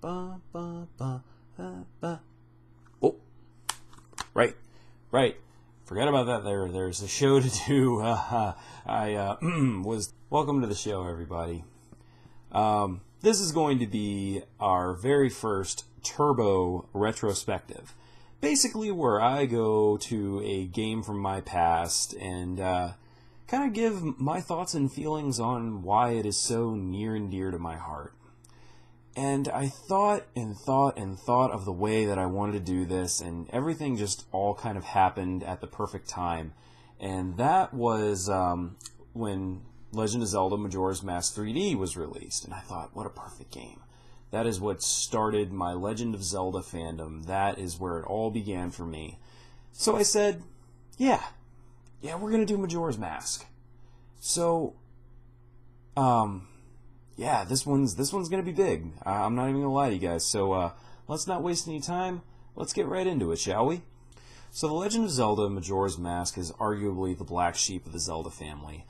ba, ba, ba, ba, ba. Oh, right. Forgot about that. There's a show to do. Welcome to the show, everybody. This is going to be our very first Turbo retrospective. Basically, where I go to a game from my past and kind of give my thoughts and feelings on why it is so near and dear to my heart. And I thought of the way that I wanted to do this, and everything just all kind of happened at the perfect time. And that was when Legend of Zelda Majora's Mask 3D was released. And I thought, what a perfect game. That is what started my Legend of Zelda fandom. That is where it all began for me. So I said, yeah, we're going to do Majora's Mask. So, yeah, this one's going to be big. I'm not even going to lie to you guys. So, let's not waste any time. Let's get right into it, shall we? So, The Legend of Zelda Majora's Mask is arguably the black sheep of the Zelda family.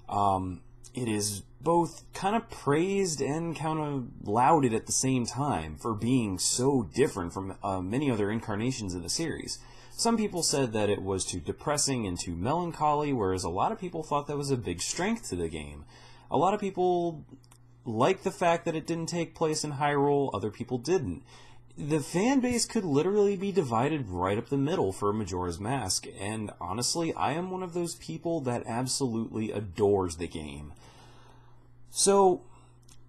It is both kind of praised and kind of lauded at the same time for being so different from many other incarnations of the series. Some people said that it was too depressing and too melancholy, whereas a lot of people thought that was a big strength to the game. A lot of people liked the fact that it didn't take place in Hyrule, other people didn't. The fan base could literally be divided right up the middle for Majora's Mask, and honestly, I am one of those people that absolutely adores the game. So,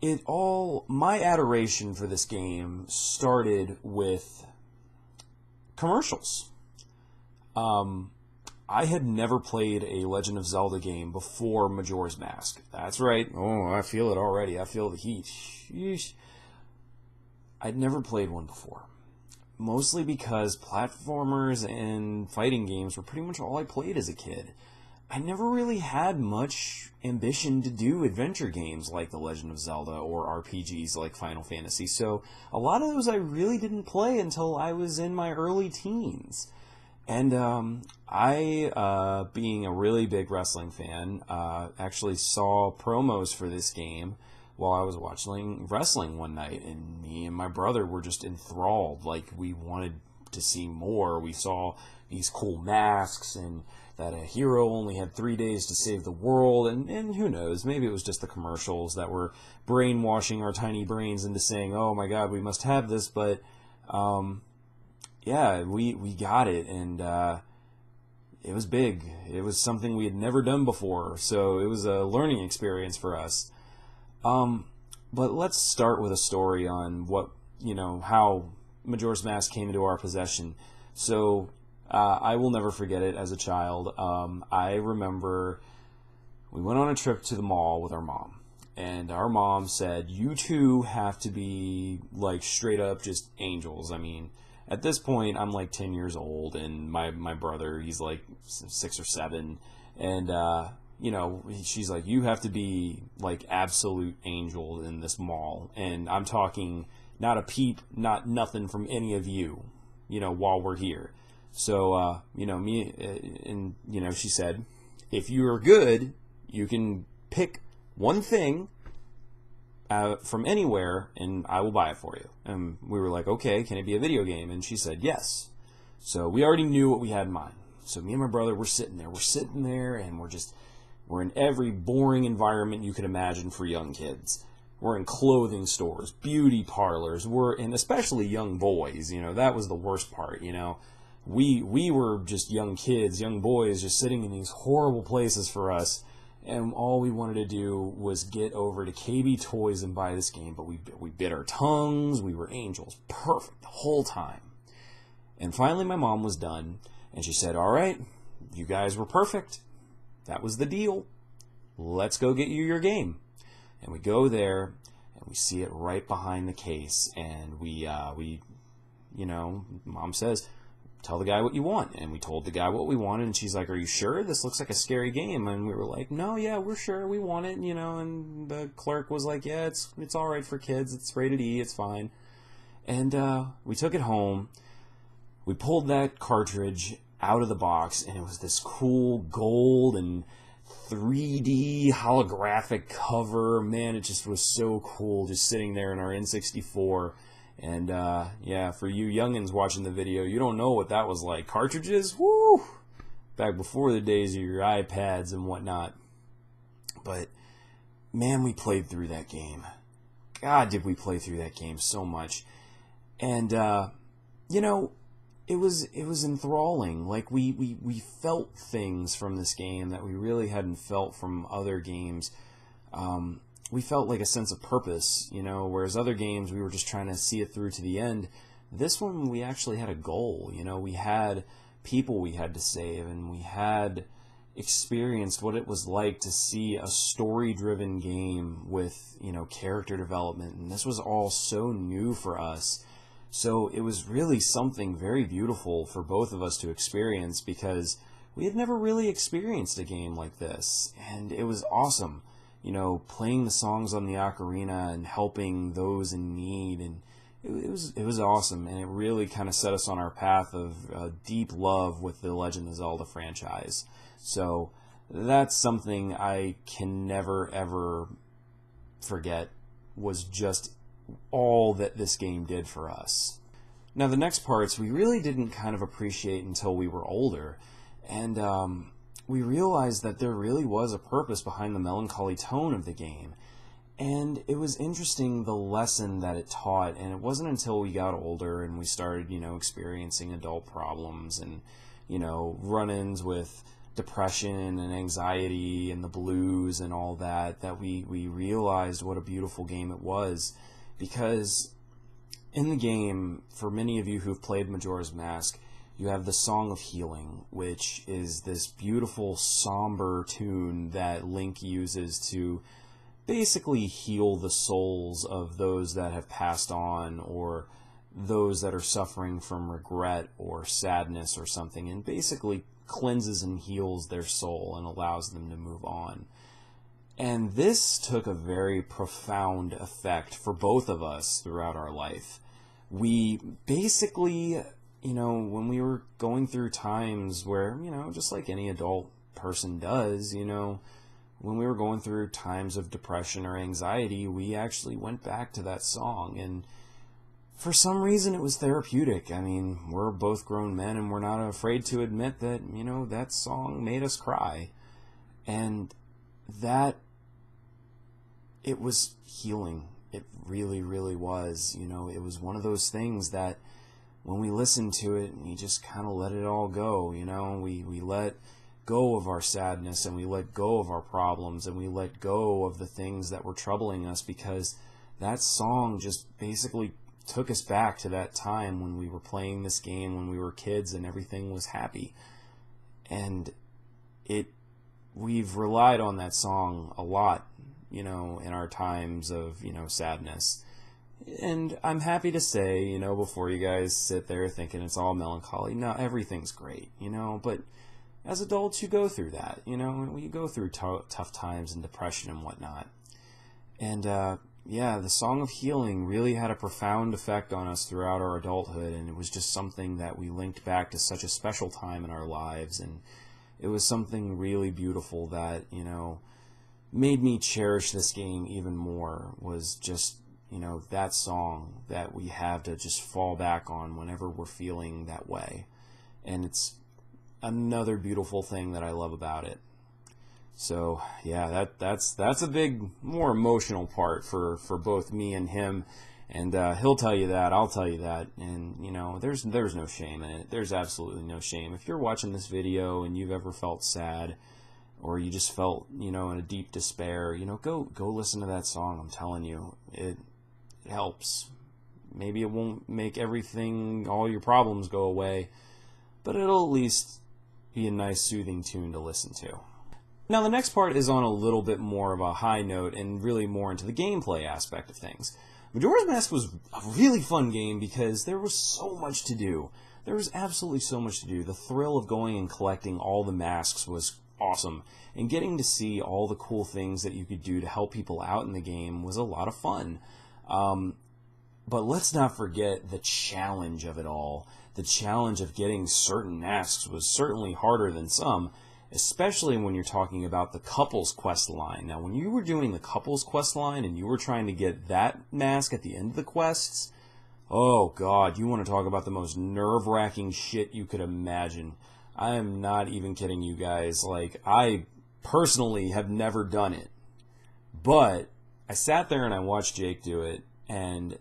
my adoration for this game started with commercials. I had never played a Legend of Zelda game before Majora's Mask. That's right. Oh, I feel it already. I feel the heat. Sheesh. I'd never played one before. Mostly because platformers and fighting games were pretty much all I played as a kid. I never really had much ambition to do adventure games like The Legend of Zelda or RPGs like Final Fantasy, so a lot of those I really didn't play until I was in my early teens. And I, being a really big wrestling fan, actually saw promos for this game while I was watching wrestling one night, and me and my brother were just enthralled. Like, we wanted to see more. We saw these cool masks, and that a hero only had 3 days to save the world, and who knows, maybe it was just the commercials that were brainwashing our tiny brains into saying, oh my god, we must have this, but, yeah, we got it, and it was big. It was something we had never done before, so it was a learning experience for us. But let's start with a story on how Majora's Mask came into our possession. So, I will never forget it as a child. I remember we went on a trip to the mall with our mom, and our mom said, you two have to be, like, straight up just angels. I mean, at this point, I'm like 10 years old, and my brother, he's like 6 or 7, and, she's like, you have to be, like, absolute angel in this mall, and I'm talking not a peep, not nothing from any of you, while we're here. So, she said, if you are good, you can pick one thing from anywhere, and I will buy it for you. And we were like, okay, can it be a video game? And she said, yes. So we already knew what we had in mind. So me and my brother, we're sitting there, and we're in every boring environment you could imagine for young kids. We're in clothing stores, beauty parlors, and especially young boys, that was the worst part, We were just young kids, young boys, just sitting in these horrible places for us, and all we wanted to do was get over to KB Toys and buy this game, but we bit our tongues, we were angels, perfect, the whole time. And finally my mom was done, and she said, all right, you guys were perfect. That was the deal. Let's go get you your game. And we go there, and we see it right behind the case, and Mom says, tell the guy what you want. And we told the guy what we wanted, and she's like, are you sure? This looks like a scary game. And we were like, no, yeah, we're sure, we want it, and the clerk was like, yeah, it's all right for kids, it's rated E, it's fine. And we took it home, we pulled that cartridge out of the box, and it was this cool gold and 3D holographic cover. Man, it just was so cool just sitting there in our N64. And yeah, for you youngins watching the video, you don't know what that was like. Cartridges? Woo! Back before the days of your iPads and whatnot. But man, we played through that game. God, did we play through that game so much. And you know, it was enthralling. Like we felt things from this game that we really hadn't felt from other games. We felt like a sense of purpose, you know, whereas other games we were just trying to see it through to the end. This one we actually had a goal, you know, we had people we had to save, and we had experienced what it was like to see a story-driven game with, you know, character development, and this was all so new for us. So it was really something very beautiful for both of us to experience, because we had never really experienced a game like this, and it was awesome. You know, playing the songs on the ocarina and helping those in need, and it was awesome, and it really kind of set us on our path of deep love with the Legend of Zelda franchise. So that's something I can never ever forget, was just all that this game did for us. Now the next parts we really didn't kind of appreciate until we were older, and we realized that there really was a purpose behind the melancholy tone of the game. And it was interesting, the lesson that it taught, and it wasn't until we got older and we started, you know, experiencing adult problems and, you know, run-ins with depression and anxiety and the blues and all that, that we realized what a beautiful game it was. Because in the game, for many of you who've played Majora's Mask, you have the Song of Healing, which is this beautiful, somber tune that Link uses to basically heal the souls of those that have passed on, or those that are suffering from regret or sadness or something, and basically cleanses and heals their soul and allows them to move on. And this took a very profound effect for both of us throughout our life. We basically, you know, when we were going through times where, you know, just like any adult person does, you know, when we were going through times of depression or anxiety, we actually went back to that song, and for some reason it was therapeutic. I mean, we're both grown men, and we're not afraid to admit that, you know, that song made us cry, and that, it was healing. It really, really was. You know, it was one of those things that when we listened to it, we just kind of let it all go, you know, we let go of our sadness, and we let go of our problems, and we let go of the things that were troubling us, because that song just basically took us back to that time when we were playing this game when we were kids and everything was happy. And we've relied on that song a lot, you know, in our times of, you know, sadness. And I'm happy to say, you know, before you guys sit there thinking it's all melancholy, no, everything's great, you know, but as adults, you go through that, you know, and we go through tough times and depression and whatnot. And, yeah, the Song of Healing really had a profound effect on us throughout our adulthood, and it was just something that we linked back to such a special time in our lives, and it was something really beautiful that, you know, made me cherish this game even more, was just, you know, that song that we have to just fall back on whenever we're feeling that way. And it's another beautiful thing that I love about it. So yeah, that's a big, more emotional part for both me and him, and he'll tell you that, I'll tell you that, and you know, there's no shame in it. There's absolutely no shame. If you're watching this video and you've ever felt sad, or you just felt, you know, in a deep despair, you know, go listen to that song. I'm telling you, it helps. Maybe it won't make everything, all your problems go away, but it'll at least be a nice soothing tune to listen to. Now the next part is on a little bit more of a high note and really more into the gameplay aspect of things. Majora's Mask was a really fun game because there was so much to do. There was absolutely so much to do. The thrill of going and collecting all the masks was awesome, and getting to see all the cool things that you could do to help people out in the game was a lot of fun. But let's not forget the challenge of it all. The challenge of getting certain masks was certainly harder than some, especially when you're talking about the couples quest line. Now, when you were doing the couples quest line and you were trying to get that mask at the end of the quests, Oh, God, you want to talk about the most nerve-wracking shit you could imagine. I am not even kidding you guys. Like, I personally have never done it. But I sat there and I watched Jake do it, and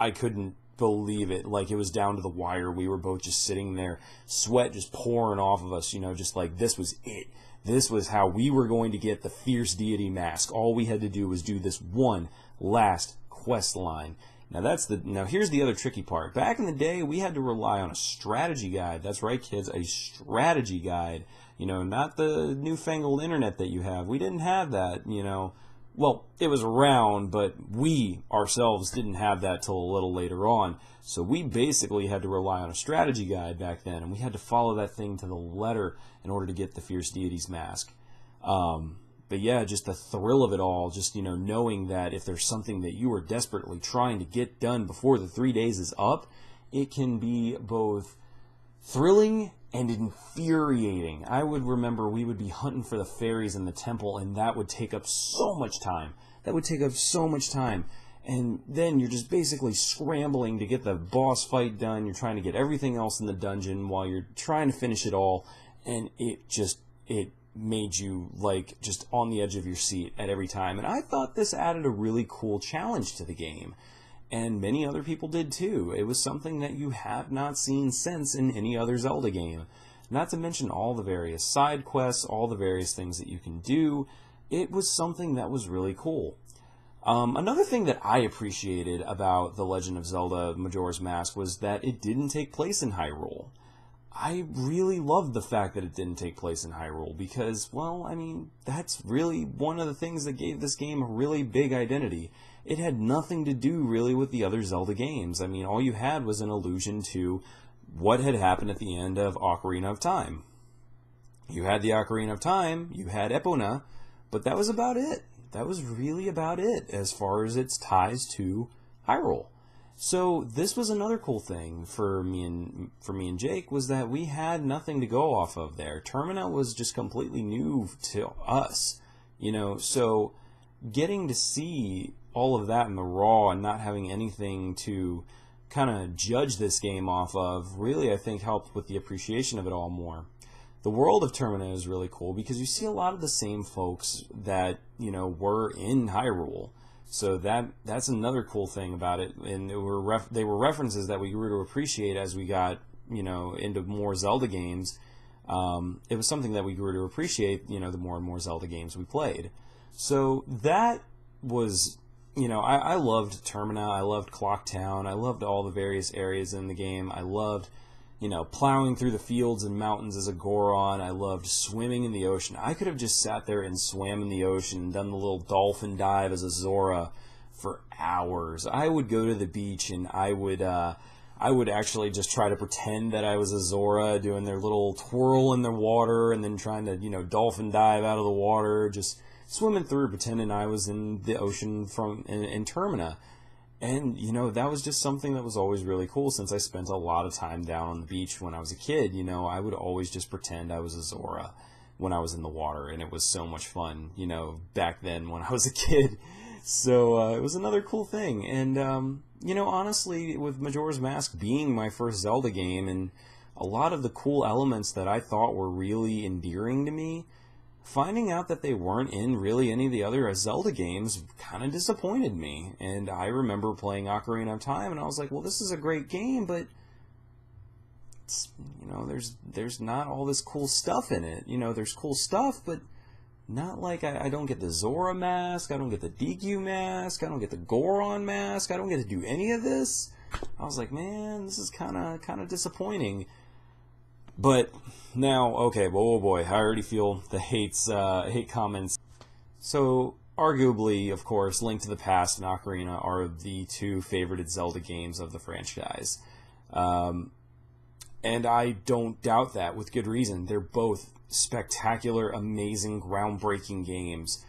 I couldn't believe it. Like, it was down to the wire. We were both just sitting there, sweat just pouring off of us, just like this was it. This was how we were going to get the Fierce Deity mask. All we had to do was do this one last quest line. Now here's the other tricky part. Back in the day, we had to rely on a strategy guide. That's right, kids, a strategy guide. Not the newfangled internet that you have. We didn't have that, Well, it was around, but we ourselves didn't have that till a little later on. So we basically had to rely on a strategy guide back then, and we had to follow that thing to the letter in order to get the Fierce Deity's mask. But yeah, just the thrill of it all, just, knowing that if there's something that you are desperately trying to get done before the 3 days is up, it can be both thrilling and infuriating. I would remember we would be hunting for the fairies in the temple, and that would take up so much time. And then you're just basically scrambling to get the boss fight done. You're trying to get everything else in the dungeon while you're trying to finish it all. And it made you like just on the edge of your seat at every time. And I thought this added a really cool challenge to the game. And many other people did too. It was something that you have not seen since in any other Zelda game. Not to mention all the various side quests, all the various things that you can do. It was something that was really cool. Another thing that I appreciated about The Legend of Zelda Majora's Mask was that it didn't take place in Hyrule. I really loved the fact that it didn't take place in Hyrule because, well, I mean, that's really one of the things that gave this game a really big identity. It had nothing to do really with the other Zelda games. I mean, all you had was an allusion to what had happened at the end of Ocarina of Time. You had the Ocarina of Time, you had Epona, but that was about it. That was really about it as far as its ties to Hyrule. So this was another cool thing for me and Jake was that we had nothing to go off of there. Termina was just completely new to us, so getting to see all of that in the raw and not having anything to kind of judge this game off of really, I think, helped with the appreciation of it all more. The world of Termina is really cool because you see a lot of the same folks that, were in Hyrule. So that's another cool thing about it, and they were references that we grew to appreciate as we got into more Zelda games. It was something that we grew to appreciate the more and more Zelda games we played. So that was I loved Termina, I loved Clock Town, I loved all the various areas in the game. I loved plowing through the fields and mountains as a Goron. I loved swimming in the ocean. I could have just sat there and swam in the ocean and done the little dolphin dive as a Zora for hours. I would go to the beach and I would actually just try to pretend that I was a Zora doing their little twirl in the water and then trying to, dolphin dive out of the water, just swimming through, pretending I was in the ocean in Termina. And, that was just something that was always really cool since I spent a lot of time down on the beach when I was a kid. I would always just pretend I was a Zora when I was in the water, and it was so much fun, back then when I was a kid. So it was another cool thing. And, honestly, with Majora's Mask being my first Zelda game and a lot of the cool elements that I thought were really endearing to me, finding out that they weren't in really any of the other Zelda games kind of disappointed me. And I remember playing Ocarina of Time, and I was like, well, this is a great game, but it's, there's not all this cool stuff in it. There's cool stuff, but not like I don't get the Zora mask, I don't get the Deku mask, I don't get the Goron mask, I don't get to do any of this. I was like, man, this is kind of disappointing. But now, okay, oh boy, I already feel the hate comments. So, arguably, of course, Link to the Past and Ocarina are the two favorited Zelda games of the franchise. And I don't doubt that, with good reason. They're both spectacular, amazing, groundbreaking games.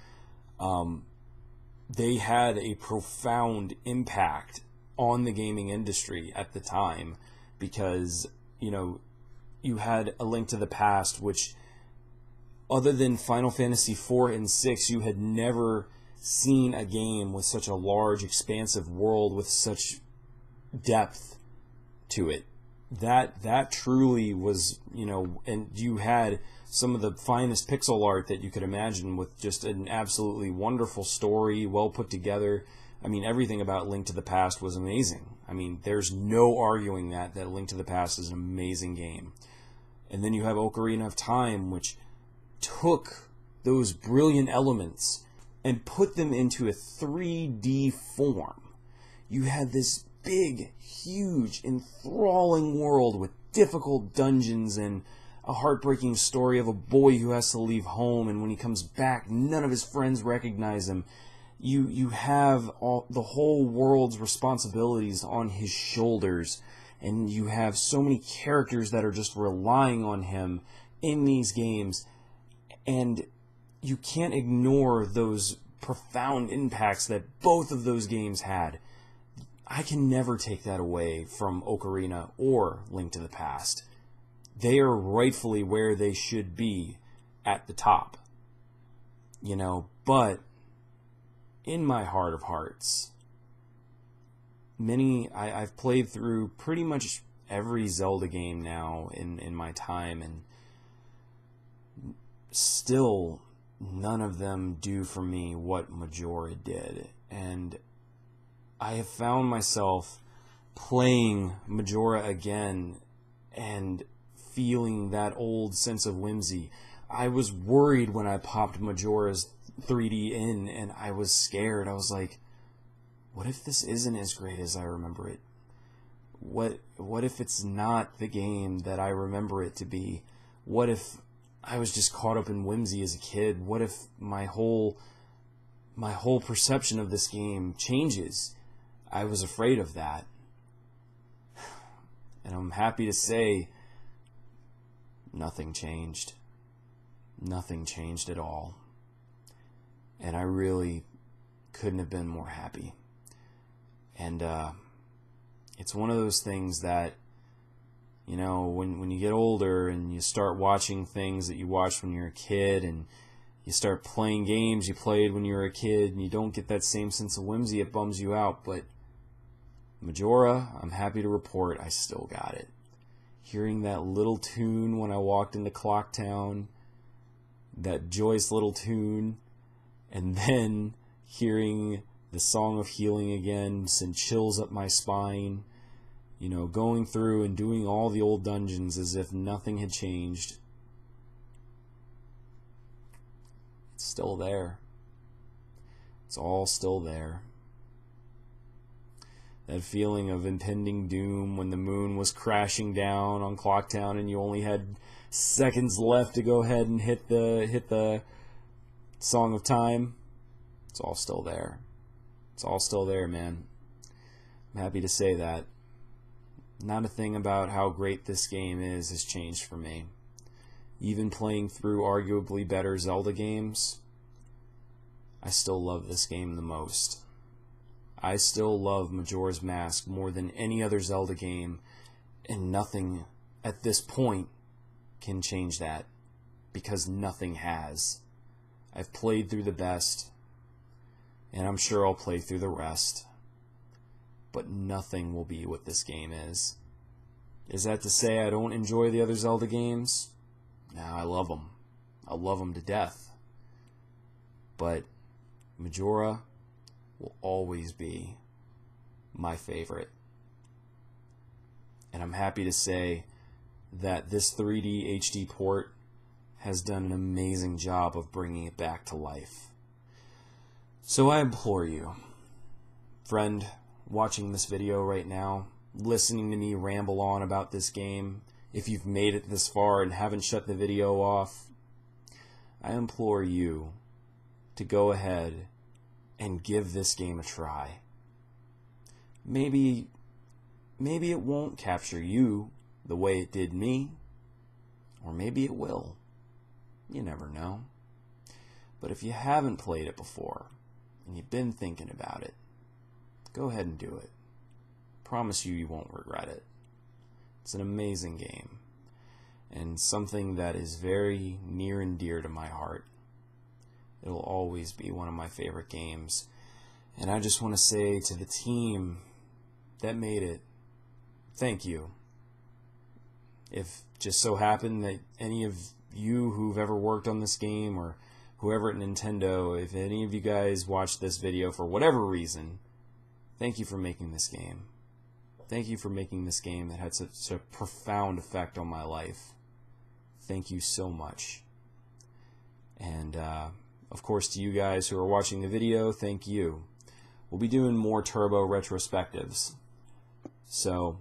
They had a profound impact on the gaming industry at the time because, you had A Link to the Past, which, other than Final Fantasy IV and VI, you had never seen a game with such a large, expansive world with such depth to it. That truly was, and you had some of the finest pixel art that you could imagine, with just an absolutely wonderful story, well put together. I mean, everything about Link to the Past was amazing. I mean, there's no arguing that Link to the Past is an amazing game. And then you have Ocarina of Time, which took those brilliant elements and put them into a 3D form. You had this big, huge, enthralling world with difficult dungeons and a heartbreaking story of a boy who has to leave home, and when he comes back, none of his friends recognize him. You have the whole world's responsibilities on his shoulders, and you have so many characters that are just relying on him in these games, and you can't ignore those profound impacts that both of those games had. I can never take that away from Ocarina or Link to the Past. They are rightfully where they should be, at the top. But in my heart of hearts, I've played through pretty much every Zelda game now in my time, and still none of them do for me what Majora did. And I have found myself playing Majora again and feeling that old sense of whimsy. I was worried when I popped Majora's 3D in, and I was scared. I was like, what if this isn't as great as I remember it? What if it's not the game that I remember it to be? What if I was just caught up in whimsy as a kid? What if my whole perception of this game changes? I was afraid of that. And I'm happy to say nothing changed. Nothing changed at all. And I really couldn't have been more happy. And it's one of those things that, when you get older and you start watching things that you watched when you were a kid, and you start playing games you played when you were a kid, and you don't get that same sense of whimsy, it bums you out. But Majora, I'm happy to report I still got it. Hearing that little tune when I walked into Clock Town, that joyous little tune, and then hearing the Song of Healing again sent chills up my spine, going through and doing all the old dungeons as if nothing had changed. It's still there. It's all still there. That feeling of impending doom when the moon was crashing down on Clocktown and you only had seconds left to go ahead and hit the Song of Time. It's all still there. It's all still there, man. I'm happy to say that. Not a thing about how great this game is has changed for me. Even playing through arguably better Zelda games, I still love this game the most. I still love Majora's Mask more than any other Zelda game, and nothing at this point can change that, because nothing has. I've played through the best, and I'm sure I'll play through the rest, but nothing will be what this game is. Is that to say I don't enjoy the other Zelda games? No, I love them. I love them to death. But Majora will always be my favorite. And I'm happy to say that this 3D HD port has done an amazing job of bringing it back to life. So I implore you, friend, watching this video right now, listening to me ramble on about this game, if you've made it this far and haven't shut the video off, I implore you to go ahead and give this game a try. Maybe it won't capture you the way it did me, or maybe it will. You never know. But if you haven't played it before, and you've been thinking about it, go ahead and do it. Promise you won't regret it. It's an amazing game, and something that is very near and dear to my heart. It'll always be one of my favorite games. And I just want to say to the team that made it, thank you. If just so happened that any of you who've ever worked on this game, or whoever at Nintendo, if any of you guys watched this video for whatever reason, thank you for making this game. Thank you for making this game that had such a profound effect on my life. Thank you so much. And, of course, to you guys who are watching the video, thank you. We'll be doing more Turbo retrospectives. So,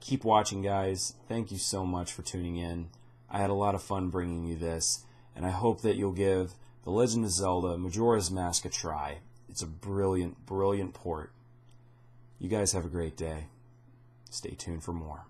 keep watching, guys. Thank you so much for tuning in. I had a lot of fun bringing you this, and I hope that you'll give The Legend of Zelda Majora's Mask a try. It's a brilliant, brilliant port. You guys have a great day. Stay tuned for more.